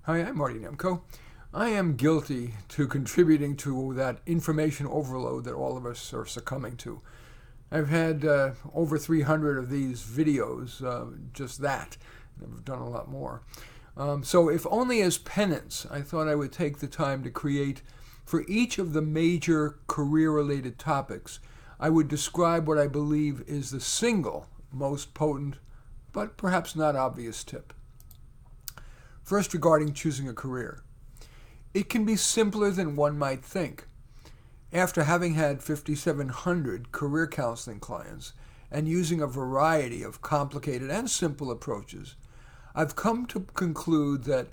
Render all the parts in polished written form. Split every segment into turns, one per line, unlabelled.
Hi, I'm Marty Nemko. I am guilty to contributing to that information overload that all of us are succumbing to. I've had over 300 of these videos, just that. I've done a lot more. So if only as penance, I thought I would take the time to create, for each of the major career-related topics, I would describe what I believe is the single most potent, but perhaps not obvious tip. First, regarding choosing a career. It can be simpler than one might think. After having had 5,700 career counseling clients and using a variety of complicated and simple approaches, I've come to conclude that,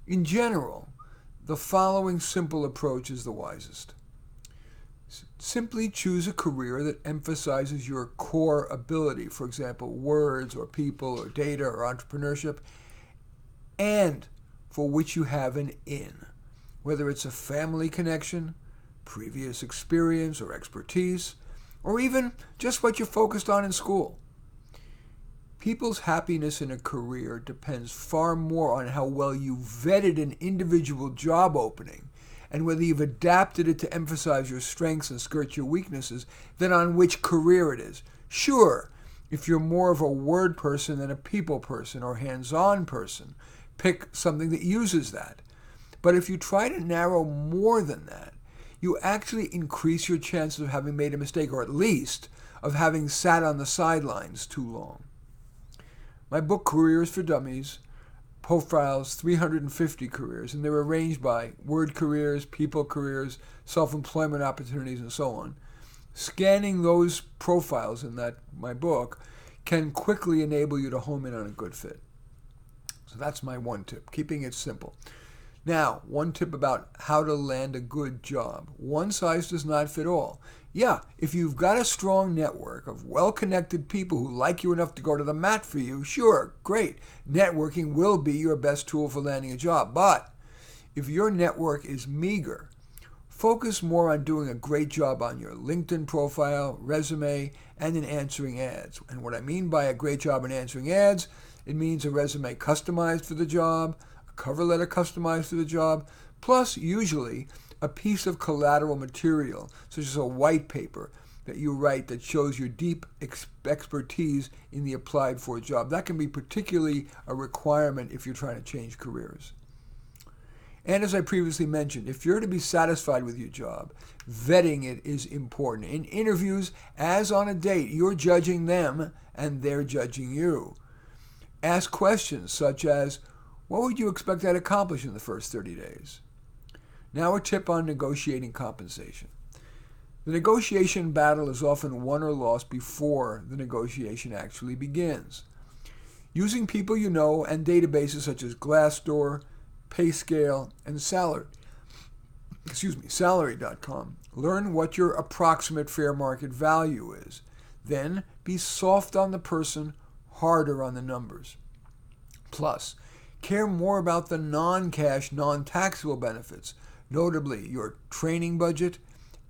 in general, the following simple approach is the wisest. Simply choose a career that emphasizes your core ability, for example, words or people or data or entrepreneurship, and for which you have an in, whether it's a family connection, previous experience or expertise, or even just what you're focused on in school. People's happiness in a career depends far more on how well you vetted an individual job opening and whether you've adapted it to emphasize your strengths and skirt your weaknesses than on which career it is. Sure, if you're more of a word person than a people person or hands-on person, pick something that uses that. But if you try to narrow more than that, you actually increase your chances of having made a mistake, or at least of having sat on the sidelines too long. My book, Careers for Dummies, profiles 350 careers, and they're arranged by word careers, people careers, self-employment opportunities, and so on. Scanning those profiles in my book can quickly enable you to home in on a good fit. So that's my one tip, keeping it simple. Now, one tip about how to land a good job. One size does not fit all. Yeah, if you've got a strong network of well-connected people who like you enough to go to the mat for you, sure, great. Networking will be your best tool for landing a job. But if your network is meager, focus more on doing a great job on your LinkedIn profile, resume, and in answering ads. And what I mean by a great job in answering ads, it means a resume customized for the job, a cover letter customized for the job, plus usually a piece of collateral material, such as a white paper that you write that shows your deep expertise in the applied for job. That can be particularly a requirement if you're trying to change careers. And as I previously mentioned, if you're to be satisfied with your job, vetting it is important. In interviews, as on a date, you're judging them and they're judging you. Ask questions such as, what would you expect I'd accomplish in the first 30 days? Now a tip on negotiating compensation. The negotiation battle is often won or lost before the negotiation actually begins. Using people you know and databases such as Glassdoor, PayScale, and Salary.com, learn what your approximate fair market value is. Then be soft on the person, harder on the numbers. Plus, care more about the non-cash, non-taxable benefits, notably your training budget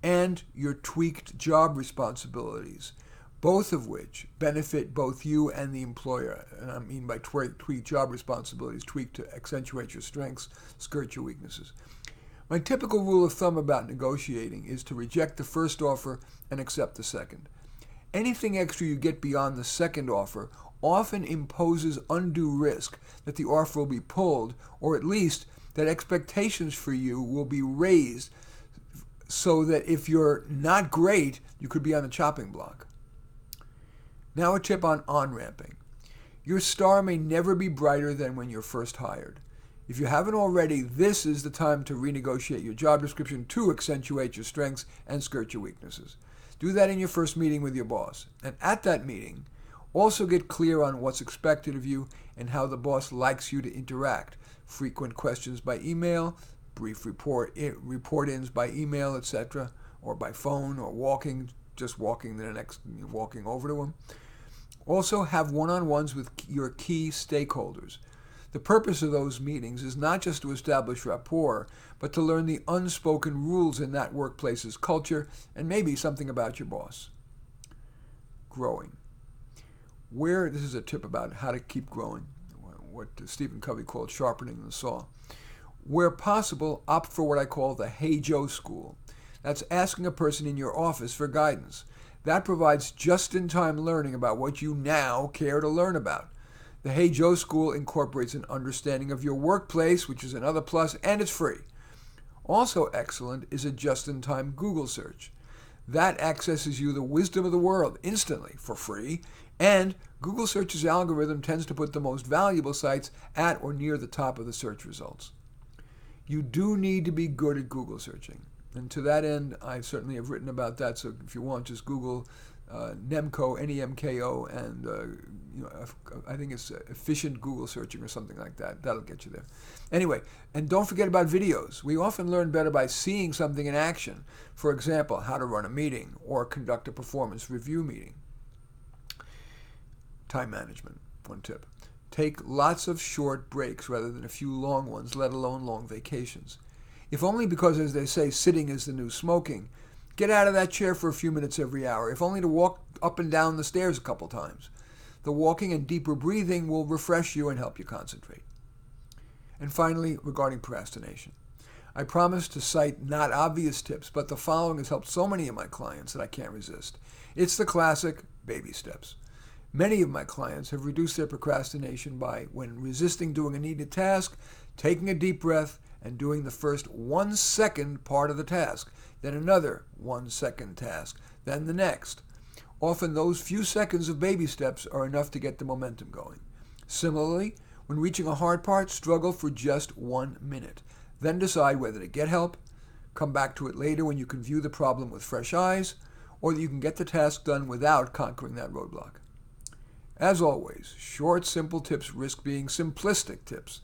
and your tweaked job responsibilities, both of which benefit both you and the employer. And I mean by tweaked job responsibilities, tweaked to accentuate your strengths, skirt your weaknesses. My typical rule of thumb about negotiating is to reject the first offer and accept the second. Anything extra you get beyond the second offer often imposes undue risk that the offer will be pulled, or at least that expectations for you will be raised so that if you're not great, you could be on the chopping block. Now a tip on on-ramping. Your star may never be brighter than when you're first hired. If you haven't already, this is the time to renegotiate your job description to accentuate your strengths and skirt your weaknesses. Do that in your first meeting with your boss. And at that meeting, also get clear on what's expected of you and how the boss likes you to interact. Frequent questions by email, brief report-ins by email, etc., or by phone, or walking over to them. Also have one-on-ones with your key stakeholders. The purpose of those meetings is not just to establish rapport, but to learn the unspoken rules in that workplace's culture and maybe something about your boss. Growing. This is a tip about how to keep growing, what Stephen Covey called sharpening the saw. Where possible, opt for what I call the Hey Joe School. That's asking a person in your office for guidance. That provides just-in-time learning about what you now care to learn about. The Hey Joe School incorporates an understanding of your workplace, which is another plus, and it's free. Also excellent is a just-in-time Google search. That accesses you the wisdom of the world instantly for free, and Google Search's algorithm tends to put the most valuable sites at or near the top of the search results. You do need to be good at Google searching. And to that end, I certainly have written about that. So if you want, just Google Nemco, N-E-M-K-O, and I think it's efficient Google searching or something like that. That'll get you there. Anyway, and don't forget about videos. We often learn better by seeing something in action. For example, how to run a meeting or conduct a performance review meeting. Time management, one tip. Take lots of short breaks rather than a few long ones, let alone long vacations. If only because, as they say, sitting is the new smoking. Get out of that chair for a few minutes every hour, if only to walk up and down the stairs a couple times. The walking and deeper breathing will refresh you and help you concentrate. And finally, regarding procrastination. I promise to cite not obvious tips, but the following has helped so many of my clients that I can't resist. It's the classic baby steps. Many of my clients have reduced their procrastination by, when resisting doing a needed task, taking a deep breath and doing the first 1 second part of the task, then another 1 second task, then the next. Often those few seconds of baby steps are enough to get the momentum going. Similarly, when reaching a hard part, struggle for just 1 minute. Then decide whether to get help, come back to it later when you can view the problem with fresh eyes, or that you can get the task done without conquering that roadblock. As always, short, simple tips risk being simplistic tips,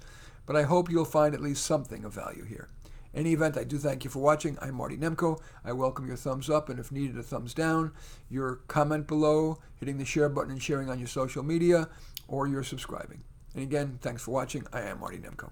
but I hope you'll find at least something of value here. In any event, I do thank you for watching. I'm Marty Nemco. I welcome your thumbs up, and if needed, a thumbs down, your comment below, hitting the share button and sharing on your social media, or your subscribing. And again, thanks for watching. I am Marty Nemco.